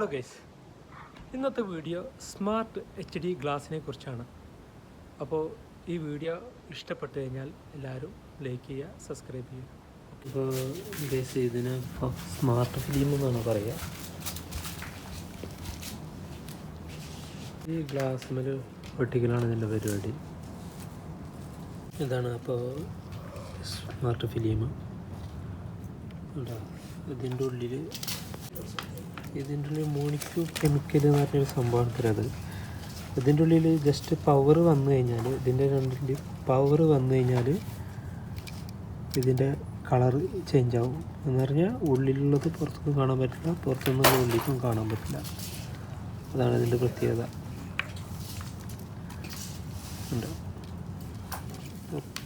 Hello guys, ഇന്നത്തെ video smart HD ഗ്ലാസിനെ കുറിച്ചാണ്. അപ്പോൾ ഈ വീഡിയോ ഇഷ്ടപ്പെട്ടു കഴിഞ്ഞാൽ എല്ലാവരും ലൈക്ക് ചെയ്യുക, സബ്സ്ക്രൈബ് ചെയ്യുക. ഇപ്പോൾ ഗൈസ് ഇതിന് സ്മാർട്ട് ഫിലിം എന്നാണ് പറയുക. ഈ ഗ്ലാസ് മേൽ ഒട്ടിക്കലാണ് ഇതിൻ്റെ പരിപാടി. ഇതാണ് അപ്പോൾ സ്മാർട്ട് ഫിലിം. ഇതിൻ്റെ ഉള്ളിൽ മോണിക്യൂ കെമിക്കൽ എന്ന് പറഞ്ഞൊരു സംഭവത്തിലത് ഇതിൻ്റെ ഉള്ളിൽ ജസ്റ്റ് പവർ വന്നു കഴിഞ്ഞാൽ ഇതിൻ്റെ രണ്ടിൽ പവർ വന്നു കഴിഞ്ഞാൽ ഇതിൻ്റെ കളർ ചേഞ്ച് ആവും. എന്ന് പറഞ്ഞാൽ ഉള്ളിലുള്ളത് പുറത്തുനിന്ന് കാണാൻ പറ്റില്ല, പുറത്തുനിന്ന് ഉള്ളിലേക്കും കാണാൻ പറ്റില്ല. അതാണ് ഇതിൻ്റെ പ്രത്യേകത. ഉണ്ട്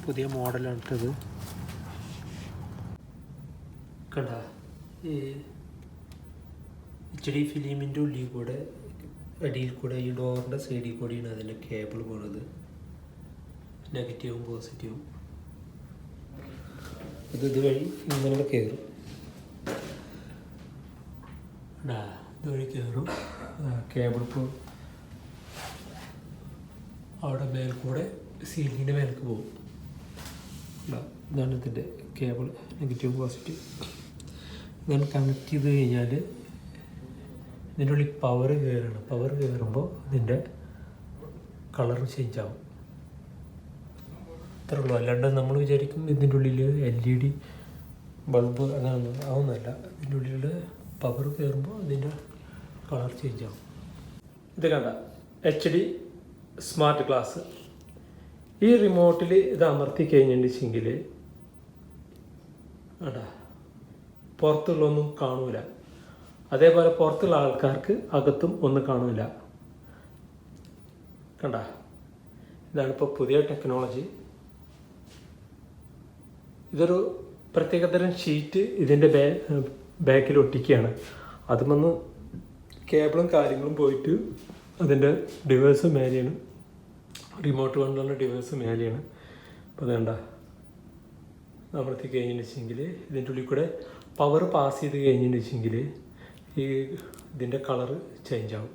പുതിയ മോഡലാണിട്ടത്. കണ്ട ഈ HD ഫിലിമിൻ്റെ ഉള്ളിൽ കൂടെ അടിയിൽ കൂടെ ഈ ഡോറിൻ്റെ സൈഡിൽ കൂടെയാണ് അതിൻ്റെ കേബിൾ പോണത്. നെഗറ്റീവും പോസിറ്റീവും ഇതുവഴി ഇങ്ങനെ കയറും. ഇതുവഴി കയറും. കേബിൾ ഇപ്പോൾ അവിടെ മേൽ കൂടെ സീലിങ്ങിൻ്റെ മേലേക്ക് പോകും. ഇതാണ് ഇതിൻ്റെ കേബിൾ, നെഗറ്റീവ് പോസിറ്റീവ്. ഇങ്ങനെ കണക്ട് ചെയ്ത് കഴിഞ്ഞാൽ ഇതിൻ്റെ ഉള്ളിൽ പവർ കയറണം. പവർ കയറുമ്പോൾ ഇതിൻ്റെ കളർ ചേഞ്ച് ആവും. അത്രേ ഉള്ളൂ. അല്ലാണ്ട് നമ്മൾ വിചാരിക്കും ഇതിൻ്റെ ഉള്ളിൽ LED ബൾബ് അങ്ങനെ ആവുന്നല്ല. ഇതിൻ്റെ ഉള്ളിൽ പവർ കയറുമ്പോൾ ഇതിൻ്റെ കളർ ചേഞ്ച് ആവും. ഇത് കണ്ട HD സ്മാർട്ട് ഗ്ലാസ്. ഈ റിമോട്ടിൽ ഇത് അമർത്തി കഴിഞ്ഞിട്ടുണ്ടെങ്കിൽ പുറത്തുള്ളൊന്നും കാണൂല. അതേപോലെ പുറത്തുള്ള ആൾക്കാർക്ക് അകത്തും ഒന്നും കാണൂല. കണ്ട, ഇതാണിപ്പോൾ പുതിയ ടെക്നോളജി. ഇതൊരു പ്രത്യേകതരം ഷീറ്റ് ഇതിൻ്റെ ബാക്കിൽ ഒട്ടിക്കുകയാണ്. അതുമെന്ന് കേബിളും കാര്യങ്ങളും പോയിട്ട് അതിൻ്റെ ഡിവൈസ് മേലെയാണ്, റിമോട്ട് കൊണ്ടുള്ള ഡിവൈസ് മേലെയാണ്. അപ്പോൾ അത് കണ്ട അമർത്തി കഴിഞ്ഞിട്ടുണ്ടെങ്കിൽ ഇതിൻ്റെ ഉള്ളിൽ കൂടെ പവർ പാസ് ചെയ്ത് കഴിഞ്ഞിട്ടുണ്ടെങ്കിൽ ഈ ഇതിൻ്റെ കളറ് ചേഞ്ച് ആവും.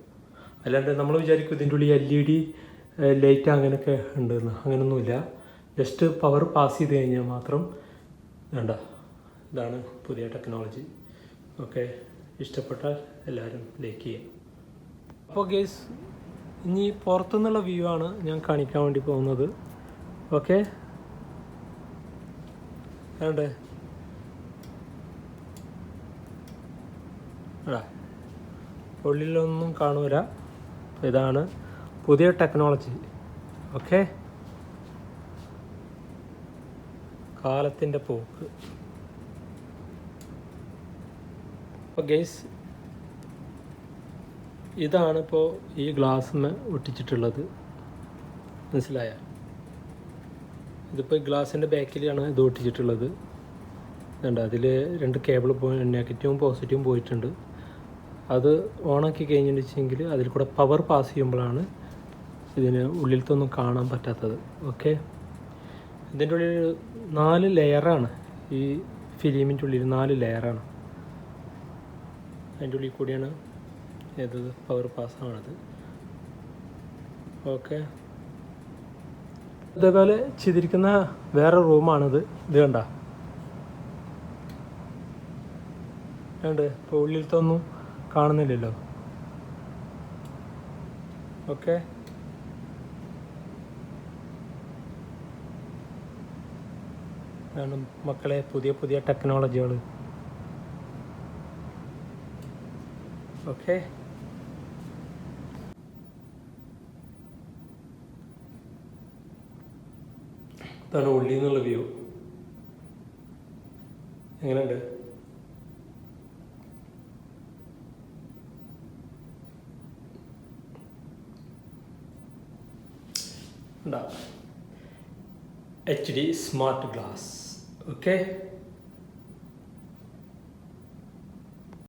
അല്ലാണ്ട് നമ്മൾ വിചാരിക്കും ഇതിൻ്റെ ഉള്ളിൽ LED ലൈറ്റ് അങ്ങനെയൊക്കെ ഉണ്ടെന്ന്. അങ്ങനെയൊന്നുമില്ല. ജസ്റ്റ് പവർ പാസ് ചെയ്ത് കഴിഞ്ഞാൽ മാത്രം വേണ്ട. ഇതാണ് പുതിയ ടെക്നോളജി. ഓക്കെ, ഇഷ്ടപ്പെട്ടാൽ എല്ലാവരും ലൈക്ക് ചെയ്യുക. അപ്പോൾ ഗേസ്, ഇനി പുറത്തുനിന്നുള്ള വ്യൂ ആണ് ഞാൻ കാണിക്കാൻ വേണ്ടി പോകുന്നത്. ഓക്കെ, വേണ്ടേ? ഉള്ളിലൊന്നും കാണൂല. ഇതാണ് പുതിയ ടെക്നോളജി. ഓക്കെ, കാലത്തിൻ്റെ പോക്ക്. അപ്പോൾ ഗൈസ്, ഇതാണിപ്പോൾ ഈ ഗ്ലാസ്സിന് ഒട്ടിച്ചിട്ടുള്ളത്. മനസ്സിലായ? ഇതിപ്പോൾ ഗ്ലാസിൻ്റെ ബാക്കിലാണ് ഇത് ഒട്ടിച്ചിട്ടുള്ളത്. വേണ്ട, അതിൽ 2 കേബിൾ നെഗറ്റീവും പോസിറ്റീവും പോയിട്ടുണ്ട്. അത് ഓണാക്കി കഴിഞ്ഞിട്ടുണ്ടെങ്കിൽ അതിൽ കൂടെ പവർ പാസ് ചെയ്യുമ്പോഴാണ് ഇതിന് ഉള്ളിലത്തൊന്നും കാണാൻ പറ്റാത്തത്. ഓക്കെ, ഇതിൻ്റെ ഉള്ളിൽ 4 ലെയറാണ്. ഈ ഫിലിമിൻ്റെ ഉള്ളിൽ 4 ലെയറാണ്. അതിൻ്റെ ഉള്ളിൽ കൂടിയാണ് ഏത് പവർ പാസ്സാണത്. ഓക്കെ, അതേപോലെ ചെയ്തിരിക്കുന്ന വേറെ റൂമാണിത്. ഇത് കണ്ട, വേണ്ട, ഇപ്പോൾ ഉള്ളിലത്തൊന്നും കാണുന്നില്ലല്ലോ. ഓക്കെ, ആണ് മക്കളെ പുതിയ പുതിയ ടെക്നോളജികൾ. ഓക്കെ, ഇതാണ് ഉള്ളിൽ നിന്നുള്ള വ്യൂ. എങ്ങനെയുണ്ട്? HD smart glass. ഓക്കെ.